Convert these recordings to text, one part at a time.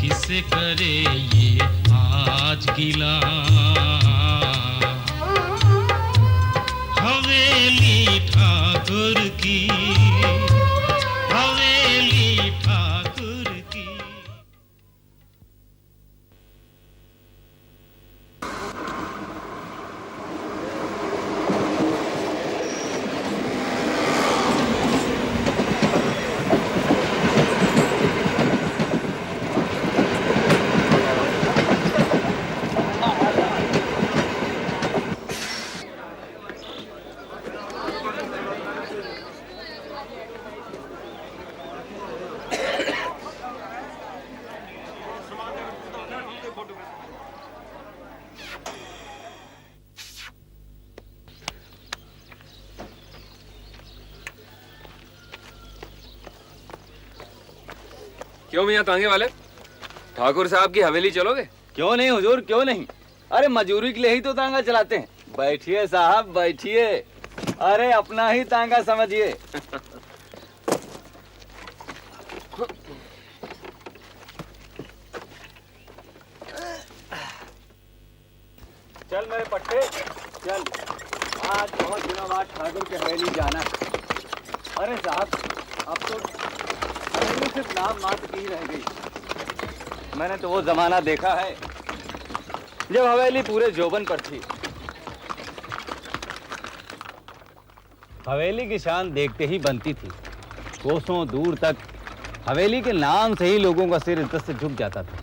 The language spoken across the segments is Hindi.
किसे करे ये आज गिला। हवेली ठाकुर की, हवेली ठाकुर की। क्यों मियां तांगे वाले, ठाकुर साहब की हवेली चलोगे? क्यों नहीं हुजूर, क्यों नहीं। अरे मजूरी के लिए ही तो तांगा चलाते हैं। बैठिए साहब बैठिए, अरे अपना ही तांगा समझिए। चल मेरे पट्टे चल, आज बहुत दिनों बाद ठाकुर की हवेली जाना है। अरे साहब अब तो हवेली सिर्फ नाम मात्र की ही रह गई। मैंने तो वो जमाना देखा है जब हवेली पूरे जोबन पर थी। हवेली की शान देखते ही बनती थी। कोसों दूर तक हवेली के नाम से ही लोगों का सिर इज्जत से झुक जाता था।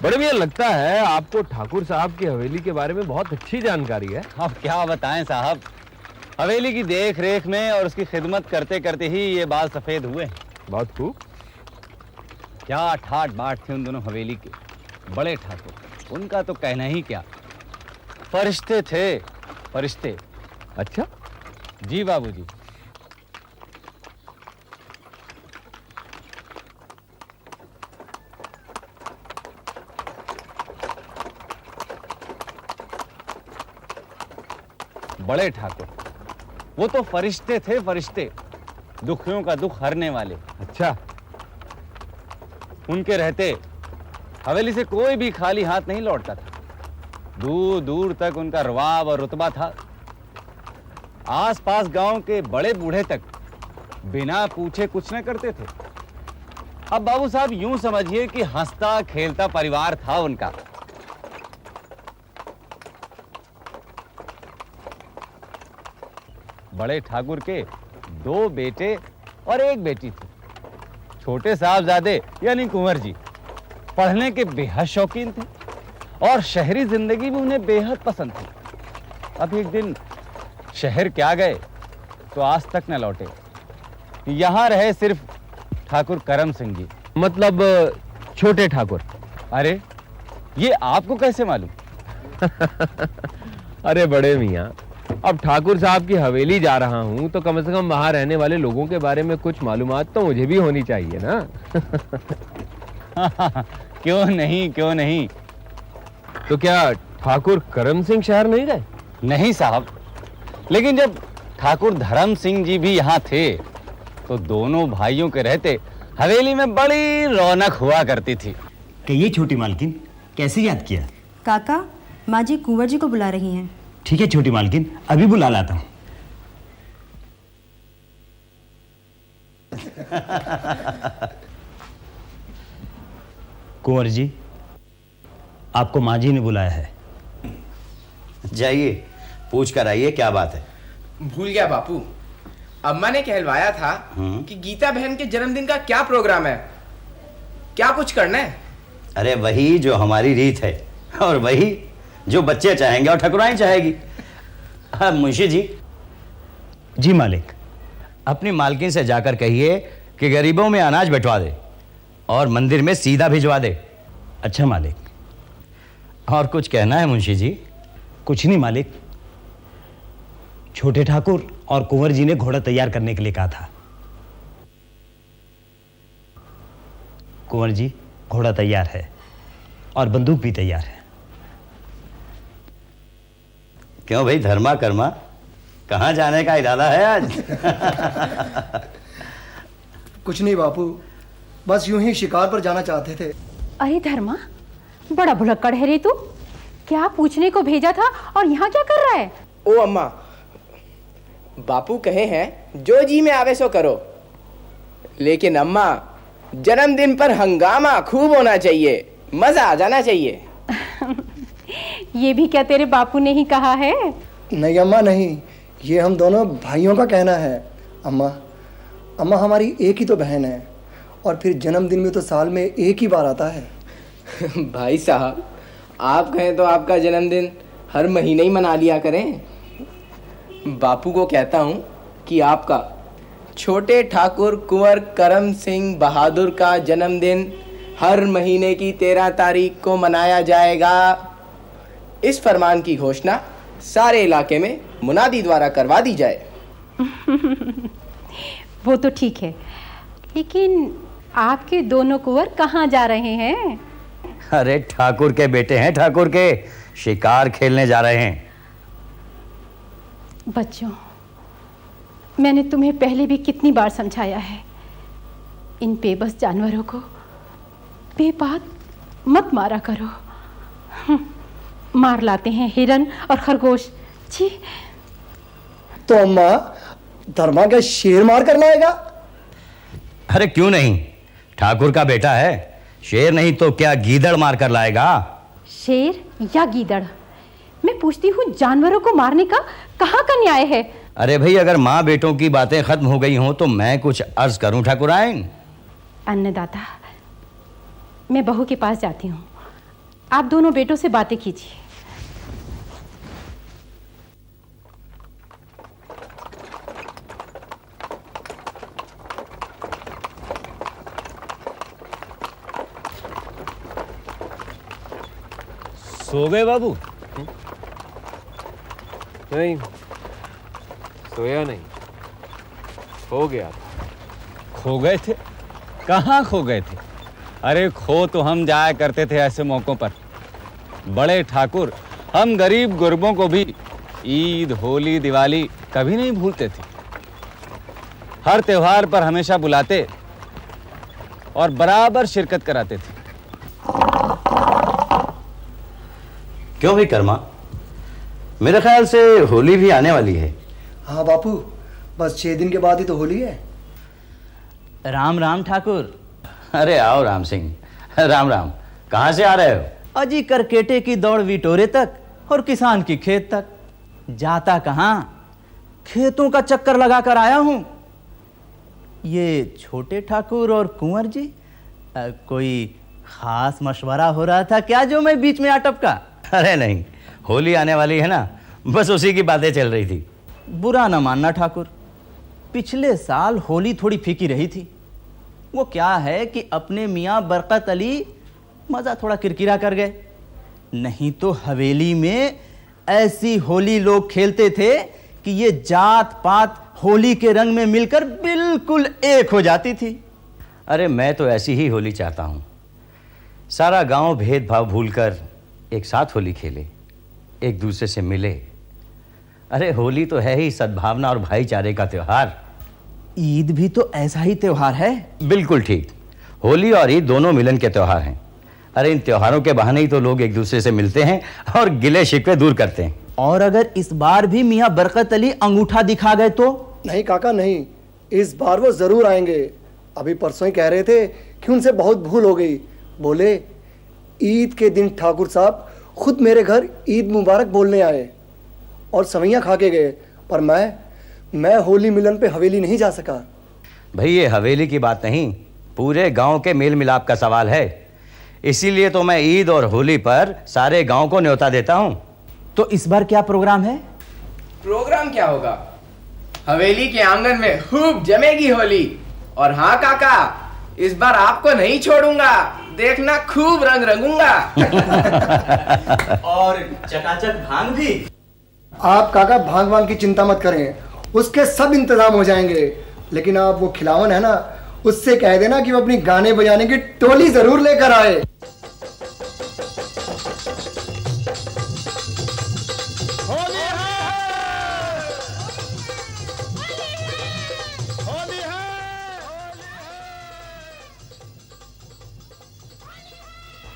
बड़े भैया लगता है आपको ठाकुर साहब की हवेली के बारे में बहुत अच्छी जानकारी है। अब क्या बताएं साहब, हवेली की देख रेख में और उसकी खिदमत करते करते ही ये बाल सफेद हुए। बहुत खूब। क्या ठाट बाट थे उन दोनों हवेली के बड़े ठाकुर, उनका तो कहना ही क्या। फरिश्ते थे, फरिश्ते। अच्छा जी बाबूजी। बड़े ठाकुर, वो तो फरिश्ते थे, फरिश्ते, दुखियों का दुख हरने वाले। अच्छा, उनके रहते हवेली से कोई भी खाली हाथ नहीं लौटता था। दूर दूर तक उनका रवाब और रुतबा था। आसपास गांव के बड़े बूढ़े तक बिना पूछे कुछ न करते थे। अब बाबू साहब यूं समझिए कि हंसता खेलता परिवार था उनका। बड़े ठाकुर के 2 बेटे और 1 बेटी थी। छोटे साहबजादे यानी कुंवर जी पढ़ने के बेहद शौकीन थे और शहरी जिंदगी भी उन्हें बेहद पसंद थी। अब एक दिन शहर क्या गए तो आज तक न लौटे। यहां रहे सिर्फ ठाकुर करम सिंह जी। मतलब छोटे ठाकुर। अरे ये आपको कैसे मालूम? अरे बड़े मियाँ, अब ठाकुर साहब की हवेली जा रहा हूँ तो कम से कम वहां रहने वाले लोगों के बारे में कुछ मालूमात तो मुझे भी होनी चाहिए ना। क्यों नहीं, क्यों नहीं। तो क्या ठाकुर करम सिंह शहर नहीं गए? नहीं साहब, लेकिन जब ठाकुर धर्म सिंह जी भी यहाँ थे तो दोनों भाइयों के रहते हवेली में बड़ी रौनक हुआ करती थी। कहिए छोटी मालकिन, कैसे याद किया? काका, माँ जी कुंवर जी को बुला रही हैं। ठीक है छोटी मालकिन, अभी बुला लाता हूँ। कुंवर जी, आपको माँ जी ने बुलाया है। जाइए पूछ कर आइए, क्या बात है? भूल गया बापू, अम्मा ने कहलवाया था कि गीता बहन के जन्मदिन का क्या प्रोग्राम है, क्या कुछ करना है? अरे वही जो हमारी रीत है और वही जो बच्चे चाहेंगे और ठकुराइन चाहेगी। हाँ मुंशी जी। जी मालिक। अपनी मालकिन से जाकर कहिए कि गरीबों में अनाज बंटवा दे और मंदिर में सीधा भिजवा दे। अच्छा मालिक। और कुछ कहना है मुंशी जी? कुछ नहीं मालिक, छोटे ठाकुर और कुंवर जी ने घोड़ा तैयार करने के लिए कहा था। कुंवर जी, घोड़ा तैयार है और बंदूक भी तैयार है। क्यों भाई धर्मा कर्मा, कहाँ जाने का इरादा है आज? कुछ नहीं बापू, बस यूं ही शिकार पर जाना चाहते थे। अरे धर्मा, बड़ा भुलक्कड़ है रे तू। क्या पूछने को भेजा था और यहाँ क्या कर रहा है? ओ अम्मा, बापू कहे हैं जो जी में आवे सो करो, लेकिन अम्मा जन्मदिन पर हंगामा खूब होना चाहिए, मजा आ जाना चाहिए। ये भी क्या तेरे बापू ने ही कहा है? नहीं अम्मा नहीं, ये हम दोनों भाइयों का कहना है। अम्मा हमारी एक ही तो बहन है, और फिर जन्मदिन में तो साल में एक ही बार आता है। भाई साहब, आप कहें तो आपका जन्मदिन हर महीने ही मना लिया करें। बापू को कहता हूँ कि आपका छोटे ठाकुर कुंवर करम सिंह बहादुर का जन्मदिन हर महीने की 13 तारीख को मनाया जाएगा। इस फरमान की घोषणा सारे इलाके में मुनादी द्वारा करवा दी जाए। वो तो ठीक है, लेकिन आपके दोनों कुंवर कहाँ जा रहे हैं? अरे ठाकुर के बेटे हैं, ठाकुर के शिकार खेलने जा रहे हैं। बच्चों, मैंने तुम्हें पहले भी कितनी बार समझाया है, इन बेबस जानवरों को बेबात मत मारा करो। मार लाते हैं हिरन और खरगोश। छी। तो अम्मा, धर्मा क्या शेर मार कर लाएगा? अरे क्यों नहीं, ठाकुर का बेटा है, शेर नहीं तो क्या गीदड़ मार कर लाएगा। शेर या गीदड़, मैं पूछती हूँ जानवरों को मारने का कहाँ का न्याय है? अरे भाई, अगर माँ बेटों की बातें खत्म हो गई हों तो मैं कुछ अर्ज करूं ठाकुराइन। अन्नदाता, मैं बहू के पास जाती हूँ, आप दोनों बेटों से बातें कीजिए। सो गए बाबू? नहीं, सोया नहीं, हो गया। खो गए थे? कहाँ खो गए थे? अरे खो तो हम जाया करते थे ऐसे मौकों पर। बड़े ठाकुर हम गरीब गुरबों को भी ईद, होली, दिवाली कभी नहीं भूलते थे। हर त्योहार पर हमेशा बुलाते और बराबर शिरकत कराते थे। क्यों भी कर्मा, मेरे ख्याल से होली भी आने वाली है। हाँ बापू, बस 6 दिन के बाद ही तो होली है। राम राम ठाकुर। अरे आओ राम सिंह, राम राम। कहाँ से आ रहे हो? अजी करकेटे की दौड़ विटोरे तक और किसान की खेत तक। जाता कहाँ, खेतों का चक्कर लगा कर आया हूं। ये छोटे ठाकुर और कुंवर जी, कोई खास मशवरा हो रहा था क्या जो मैं बीच में आ टपका? अरे नहीं, होली आने वाली है ना, बस उसी की बातें चल रही थी। बुरा न मानना ठाकुर, पिछले साल होली थोड़ी फीकी रही थी। वो क्या है कि अपने मियाँ बरकत अली मज़ा थोड़ा किरकिरा कर गए, नहीं तो हवेली में ऐसी होली लोग खेलते थे कि ये जात पात होली के रंग में मिलकर बिल्कुल एक हो जाती थी। अरे मैं तो ऐसी ही होली चाहता हूँ, सारा गांव भेदभाव भूलकर एक साथ होली खेले, एक दूसरे से मिले। अरे होली तो है ही सद्भावना और भाईचारे का त्योहार। ईद भी तो ऐसा ही त्योहार है। बिल्कुल ठीक, होली और ईद दोनों मिलन के त्योहार हैं। अरे इन त्योहारों के बहाने ही तो लोग एक दूसरे से मिलते हैं और गिले शिकवे दूर करते हैं। और अगर इस बार भी मियाँ बरकत अली अंगूठा दिखा गए तो? नहीं काका नहीं, इस बार वो जरूर आएंगे। अभी परसों ही कह रहे थे कि उनसे बहुत भूल हो गई। बोले ईद के दिन ठाकुर साहब खुद मेरे घर ईद मुबारक बोलने आए और सवैयाँ खा के गए, पर मैं होली मिलन पे हवेली नहीं जा सका। भाई ये हवेली की बात नहीं, पूरे गांव के मेल मिलाप का सवाल है। इसीलिए तो मैं ईद और होली पर सारे गांव को न्योता देता हूं। तो इस बार क्या प्रोग्राम है? प्रोग्राम क्या होगा, हवेली के आंगन में खूब जमेगी होली। और हाँ काका, इस बार आपको नहीं छोड़ूंगा, देखना खूब रंग रंगूंगा। और चकाचक भांग भी। आप काका भांग वांग की चिंता मत करें, उसके सब इंतजाम हो जाएंगे। लेकिन आप वो खिलावन है ना, उससे कह देना कि वो अपनी गाने बजाने की टोली जरूर लेकर आए।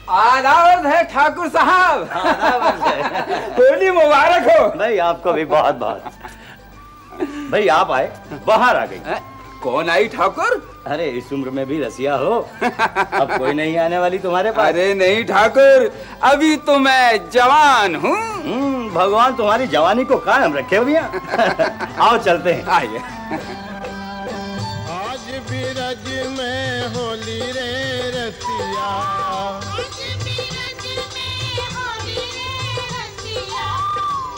आदाब है ठाकुर साहब। होली मुबारक हो। भाई आपको भी बहुत बहुत। भाई आप आए, बाहर आ गई। कौन आई ठाकुर? अरे इस उम्र में भी रसिया हो, अब कोई नहीं आने वाली तुम्हारे पास। अरे नहीं ठाकुर, अभी तो मैं जवान हूँ। भगवान तुम्हारी जवानी को कायम रखे भैया। आओ चलते हैं। आइए। आज बीरज में होली रे रसिया,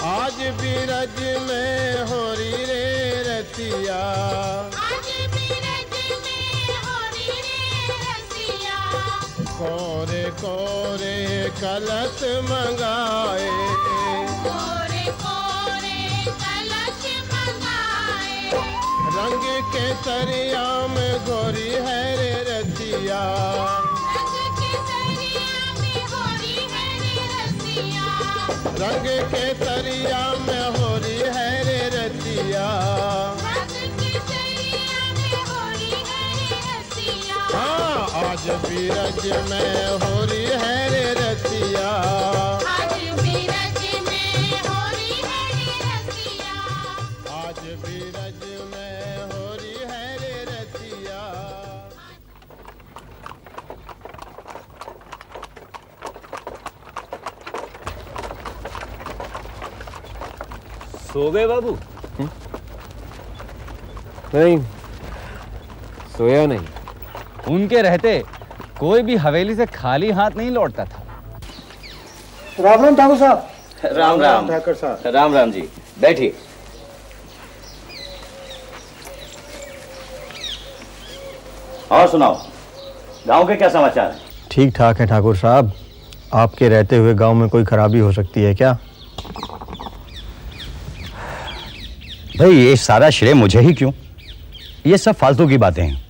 आज बीरज में होली रे रसिया, कोरे कोरे कलश मंगाए, रंग के सरिया में गोरी है रे रसिया, रंग के सरिया में होरी है रे रसिया, हाँ आज बीरज में होरी है रे रसिया, आज बीरज में होरी है रे रसिया। सो गए बाबू? नहीं, सोया नहीं। उनके रहते कोई भी हवेली से खाली हाथ नहीं लौटता था। राम राम ठाकुर साहब। राम राम ठाकुर साहब। राम राम जी, बैठिए। और सुनाओ, गांव के क्या समाचार हैं? ठीक ठाक है ठाकुर साहब। आपके रहते हुए गांव में कोई खराबी हो सकती है क्या? भाई ये सारा श्रेय मुझे ही क्यों? ये सब फालतू की बातें हैं।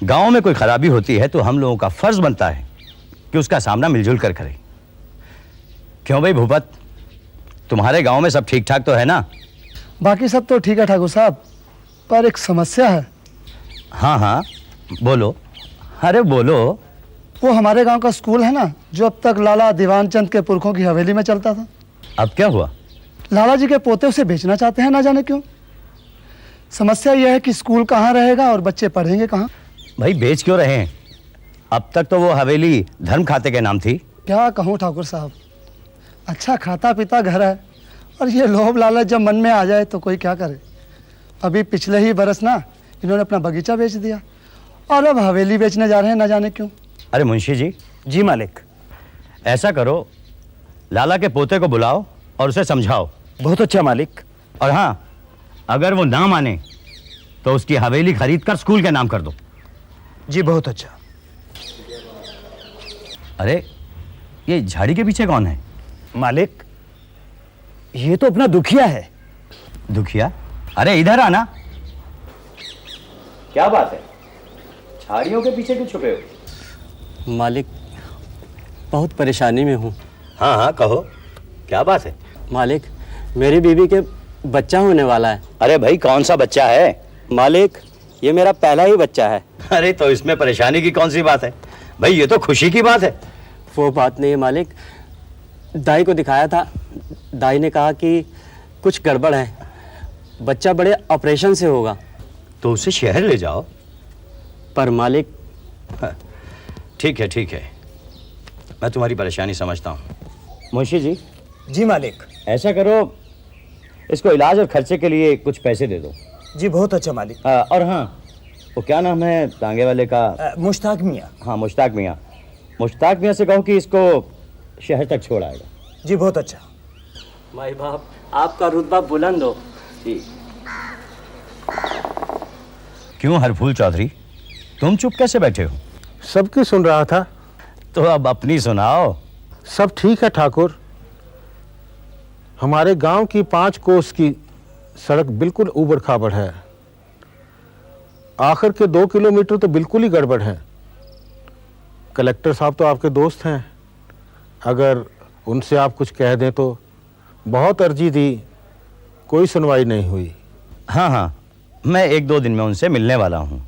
गांव में कोई खराबी होती है तो हम लोगों का फर्ज बनता है कि उसका सामना मिलजुल कर करें। क्यों भाई भूपत, तुम्हारे गांव में सब ठीक ठाक तो है ना? बाकी सब तो ठीक है ठाकुर साहब, पर एक समस्या है। हाँ हाँ बोलो। अरे बोलो। वो हमारे गांव का स्कूल है ना, जो अब तक लाला दीवान चंद के पुरखों की हवेली में चलता था, अब क्या हुआ? लाला जी के पोते उसे बेचना चाहते हैं, ना जाने क्यों। समस्या यह है कि स्कूल कहाँ रहेगा और बच्चे पढ़ेंगे कहाँ। भाई बेच क्यों रहे हैं? अब तक तो वो हवेली धर्म खाते के नाम थी। क्या कहूँ ठाकुर साहब, अच्छा खाता पीता घर है, और ये लोभ लालच जब मन में आ जाए तो कोई क्या करे। अभी पिछले ही बरस ना इन्होंने अपना बगीचा बेच दिया, और अब हवेली बेचने जा रहे हैं, ना जाने क्यों। अरे मुंशी जी। जी मालिक। ऐसा करो, लाला के पोते को बुलाओ और उसे समझाओ। बहुत अच्छा मालिक। और हाँ, अगर वो ना माने तो उसकी हवेली खरीद कर स्कूल के नाम कर दो। जी बहुत अच्छा। अरे ये झाड़ी के पीछे कौन है? मालिक, ये तो अपना दुखिया है। दुखिया? अरे इधर आना। क्या बात है, झाड़ियों के पीछे क्यों छुपे हो? मालिक, बहुत परेशानी में हूँ। हाँ हाँ कहो, क्या बात है? मालिक, मेरी बीवी के बच्चा होने वाला है। अरे भाई कौन सा बच्चा है? मालिक, ये मेरा पहला ही बच्चा है। अरे तो इसमें परेशानी की कौन सी बात है भाई, ये तो खुशी की बात है। वो बात नहीं है मालिक, दाई को दिखाया था, दाई ने कहा कि कुछ गड़बड़ है, बच्चा बड़े ऑपरेशन से होगा। तो उसे शहर ले जाओ। पर मालिक। ठीक है, मैं तुम्हारी परेशानी समझता हूँ। मुंशी जी। जी मालिक। ऐसा करो, इसको इलाज और खर्चे के लिए कुछ पैसे दे दो। जी बहुत अच्छा मालिक। और हाँ, वो क्या नाम है तांगे वाले का? मुश्ताक मियाँ। हाँ मुश्ताक मियाँ। मुश्ताक मियाँ से कहो कि इसको शहर तक छोड़ आएगा। जी बहुत अच्छा। माई बाप, आपका रुतबा बुलंद हो। जी। क्यों हरफूल चौधरी, तुम चुप कैसे बैठे हो? सबकी सुन रहा था। तो अब अपनी सुनाओ। सब ठीक है ठाकुर। हमारे गांव की 5 कोस की सड़क बिल्कुल ऊबड़ खाबड़ है। आखिर के 2 किलोमीटर तो बिल्कुल ही गड़बड़ है। कलेक्टर साहब तो आपके दोस्त हैं, अगर उनसे आप कुछ कह दें तो। बहुत अर्जी दी, कोई सुनवाई नहीं हुई। हाँ, मैं 1-2 दिन में उनसे मिलने वाला हूँ,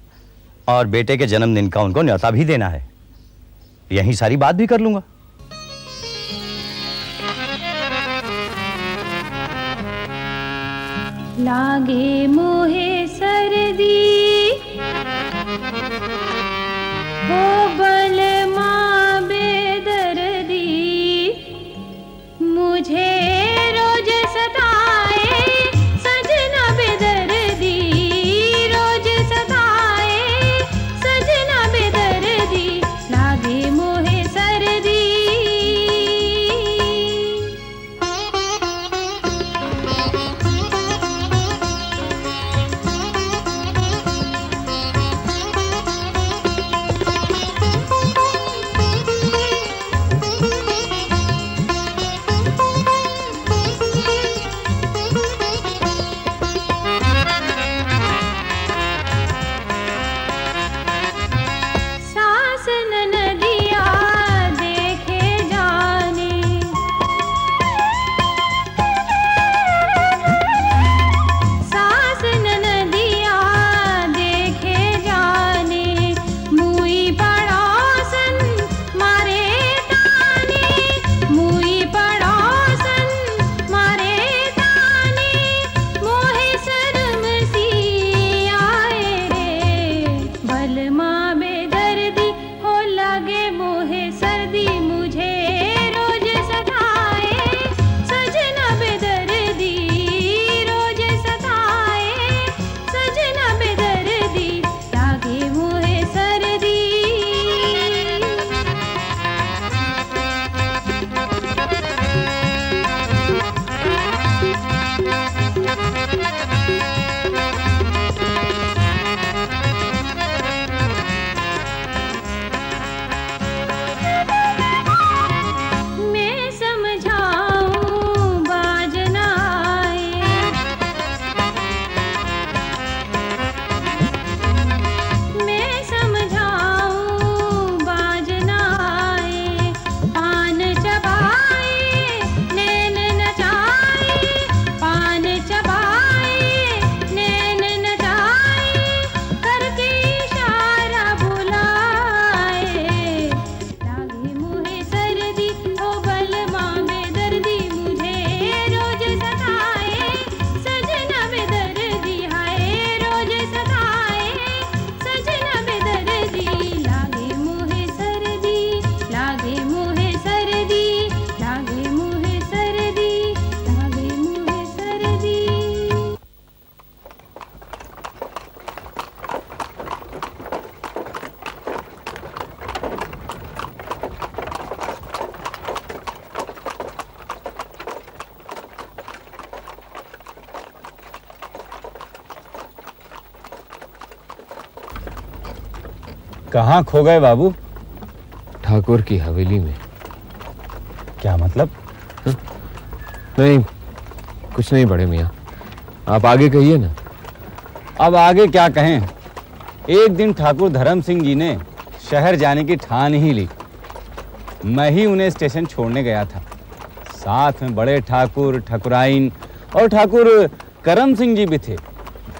और बेटे के जन्मदिन का उनको न्योता भी देना है। यहीं सारी बात भी कर लूंगा। लागे मोहे सर्दी हो बलमा बेदर्दी, मुझे रोज सताए सजना बेदर्दी, रोज सताए सजना बेदर्दी, लागे मोहे सर्दी। सास ननदिया देखे जाने, सास ननदिया देखे जाने, मुई पड़ोसन मारे ताने, मुई पड़ोसन मारे ताने, मोहे शर्म सी आए रे, बलमा बेदर्दी हो लगे मोहे सर्दी, मुझे रोज सताए सजना बेदर्दी, रोज सताए सजना बेदर्दी, लागे मोहे सर्दी। मैं समझाऊं बाज न आए, मैं समझाऊं बाज न आए, पान चबाए नैन नचाए, पान चबाए नैन नचाए, करके इशारा बुलाए, लागे मुहे सर्दी हो बलमा बेदर्दी, मुझे रोज सताए सजना बेदर्दी, हाय रोज सताए सजना बेदर्दी, लागे मुहे सर्दी, लागे मुहे सर्दी, लागे मुहे सर्दी, लागे मुहे सर्दी। कहाँ खो गए बाबू? ठाकुर की हवेली में। क्या मतलब? नहीं, कुछ नहीं बड़े मियाँ, आप आगे कहिए ना। अब आगे क्या कहें? एक दिन ठाकुर धर्म सिंह जी ने शहर जाने की ठान ही ली। मैं ही उन्हें स्टेशन छोड़ने गया था। साथ में बड़े ठाकुर, ठकुराइन और ठाकुर करम सिंह जी भी थे।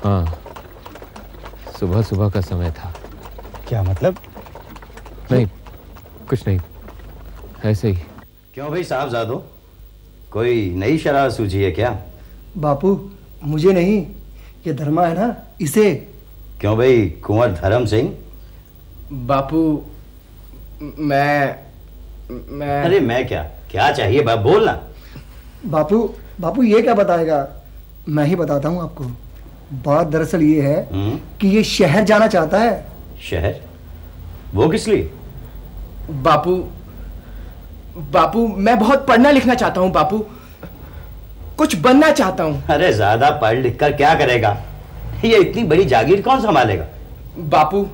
हाँ, सुबह सुबह का समय था। क्या मतलब? नहीं, कुछ नहीं, ऐसे ही। क्यों भाई साहबजादो, कोई नई शरारत सूझी है क्या? बापू, मुझे नहीं, ये धर्मा है ना, इसे। क्यों भाई कुंवर धर्म सिंह? बापू, मैं अरे मैं क्या चाहिए बाप, बोलना। बापू ये क्या बताएगा, मैं ही बताता हूँ आपको। बात दरअसल ये है कि ये शहर जाना चाहता है। शहर? वो किस लिए? बापू मैं बहुत पढ़ना लिखना चाहता हूँ बापू, कुछ बनना चाहता हूँ। अरे ज्यादा पढ़ लिख कर क्या करेगा? ये इतनी बड़ी जागीर कौन संभालेगा? बापू,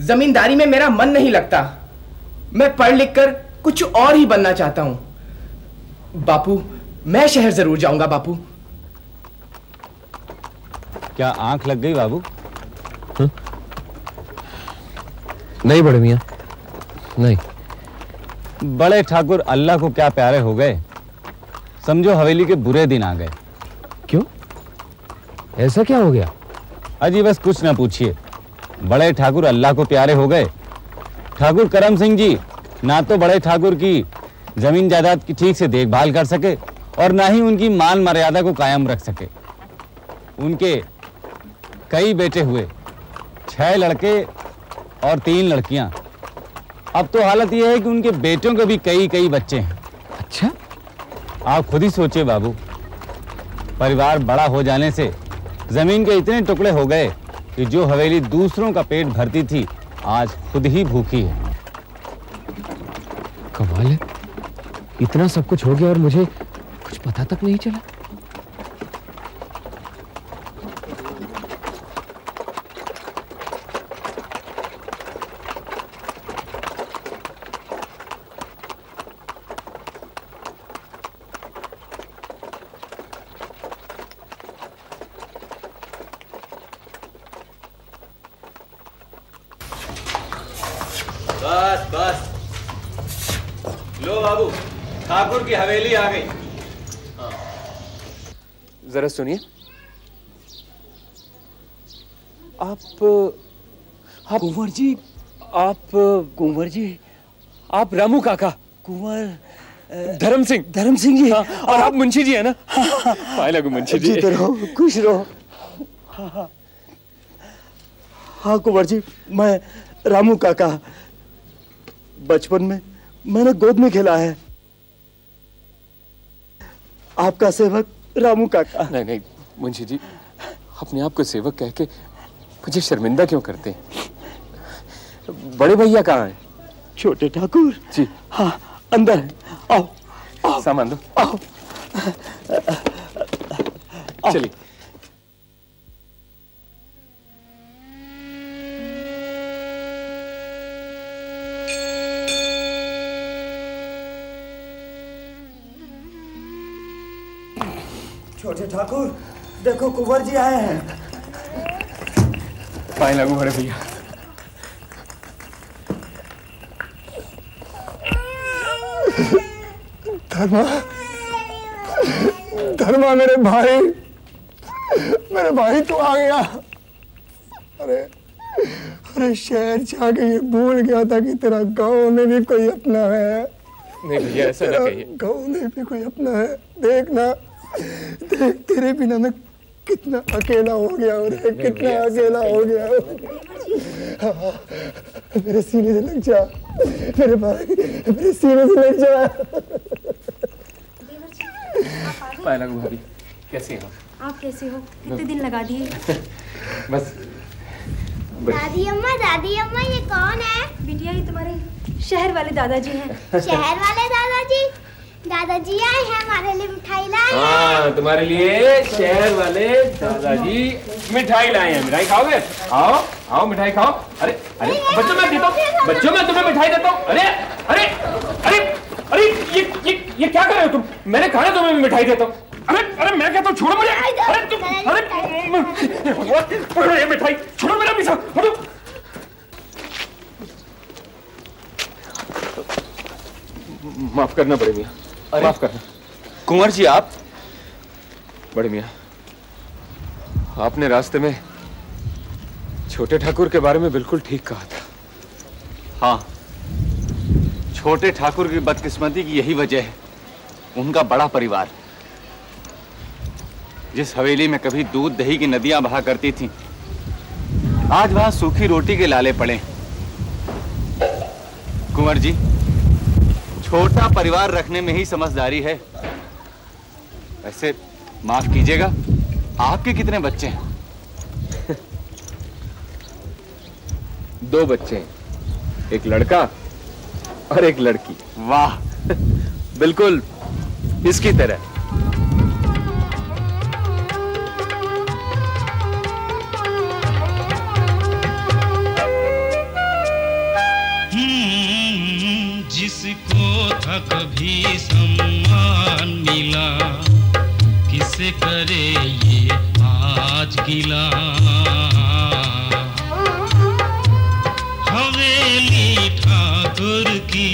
जमींदारी में मेरा मन नहीं लगता। मैं पढ़ लिख कर कुछ और ही बनना चाहता हूँ। बापू, मैं शहर जरूर जाऊंगा बापू। क्या आंख लग गई बाबू? नहीं बड़े मियाँ, नहीं। बड़े ठाकुर अल्लाह को क्या प्यारे हो गए, समझो हवेली के बुरे दिन आ गए। क्यों, ऐसा क्या हो गया? अजी बस कुछ ना पूछिए। बड़े ठाकुर अल्लाह को प्यारे हो गए। ठाकुर करम सिंह जी ना तो बड़े ठाकुर की जमीन जायदाद की ठीक से देखभाल कर सके और ना ही उनकी मान मर्यादा को कायम रख सके। उनके कई बेटे हुए, 6 लड़के और 3 लड़कियां। अब तो हालत यह है कि उनके बेटों के भी कई बच्चे हैं। अच्छा, आप खुद ही सोचिए बाबू, परिवार बड़ा हो जाने से जमीन के इतने टुकड़े हो गए कि जो हवेली दूसरों का पेट भरती थी आज खुद ही भूखी है। कमाल है, इतना सब कुछ हो गया और मुझे कुछ पता तक नहीं चला। बस बस, लो बाबू, ठाकुर की हवेली आ गई। जरा सुनिए, आप कुंवर जी, आप रामू काका, कुंवर धर्म सिंह जी, और आप मुंशी जी है ना? पाए लगू मुंशी जी। जीते रहो, खुश रहो। हाँ कुंवर जी, मैं रामू काका। बचपन में मैंने गोद में खेला है। आपका सेवक रामू काका। नहीं मुंशी जी, अपने आप को सेवक कह के मुझे शर्मिंदा क्यों करते हैं? बड़े भैया कहाँ हैं? छोटे ठाकुर जी हाँ, अंदर है। आओ सामान दो। आओ। चलिए। छोटे ठाकुर, देखो कुंवर जी आए हैं। पाए लागू बड़े भैया। धर्मा मेरे भाई तो आ गया। अरे शहर जाके ये भूल गया था कि तेरा गांव में भी कोई अपना है। नहीं भैया, ऐसा ना कहिए। गांव में भी कोई अपना है। देखना, देख तेरे बिना मैं कितना अकेला हो गया और कितना अकेला हो गया। मेरे सीने से लग जा मेरे भाई, मेरे सीने से लग जा। पाए लागू भाभी, कैसे हैं आप? कैसे हो? कितने दिन लगा दिए? बस दादी अम्मा ये कौन है? बिटिया, ये तुम्हारे शहर वाले दादाजी हैं। शहर वाले दादाजी आए हैं हमारे लिए मिठाई लाए हैं। हाँ, तुम्हारे लिए शहर वाले दादाजी मिठाई लाए हैं। मिठाई खाओगे? आओ आओ, मिठाई खाओ। अरे बच्चों, मैं देता हूँ, बच्चों मैं तुम्हें मिठाई देता हूँ। अरे अरे अरे अरे ये क्या कर रहे हो तुम? मैंने कहा तुम्हें मिठाई देता हूँ। अरे मैं कहता हूँ छोड़ो मुझे। अरे तुम, अरे मिठाई छोड़ो, मेरा पीछा हटो। माफ करना बड़े मियाँ, माफ करना। कुंवर जी आप? बड़े मियाँ, आपने रास्ते में छोटे ठाकुर के बारे में बिल्कुल ठीक कहा था। हाँ, छोटे ठाकुर की बदकिस्मती की यही वजह है। उनका बड़ा परिवार, जिस हवेली में कभी दूध दही की नदियां बहा करती थीं, आज वहां सूखी रोटी के लाले पड़े। कुंवर जी, छोटा परिवार रखने में ही समझदारी है। वैसे माफ कीजिएगा, आपके कितने बच्चे हैं? 2 बच्चे हैं, एक लड़का और एक लड़की। वाह, बिल्कुल इसकी तरह। जिसको था कभी सम्मान मिला, किसे करे ये आज गिला। हवेली ठाकुर की